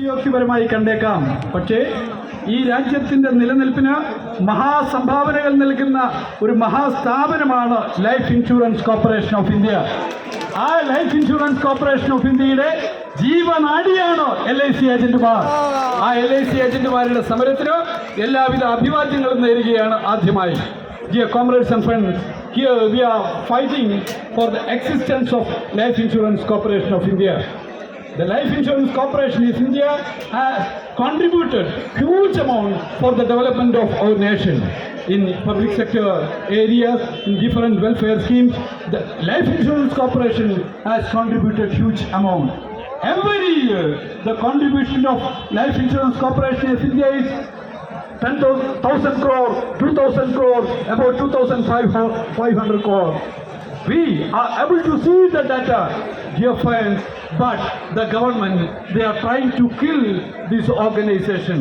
യോഗ്യപരമായി കണ്ടേക്കാം. പക്ഷേ ഈ രാജ്യത്തിന്റെ നിലനിൽപ്പിന് മഹാസംഭാവനകൾ നൽകുന്ന ഒരു മഹാസ്ഥാപനമാണ് life insurance corporation of India. ആ ലൈഫ് ഇൻഷുറൻസ് കോർപ്പറേഷൻ ഓഫ് ഇന്ത്യയുടെ ജീവനാഡിയാണ് LIC ഏജന്റുമാർ. ആ LIC ഏജന്റുമാരുടെ സമരത്തിന് എല്ലാവിധ അഭിവാദ്യങ്ങളും നേരുകയാണ് ആദ്യമായി. Dear comrades and friends, here we are fighting for the existence of Life Insurance Corporation of India. The Life Insurance Corporation of India has contributed huge amount for the development of our nation in public sector areas, in different welfare schemes. The Life Insurance Corporation has contributed huge amount. Every year, the contribution of Life Insurance Corporation of India is 10,000 crore, 2,000 crore, about 2,500 crore. We are able to see the data, dear friends, but the government, they are trying to kill this organization.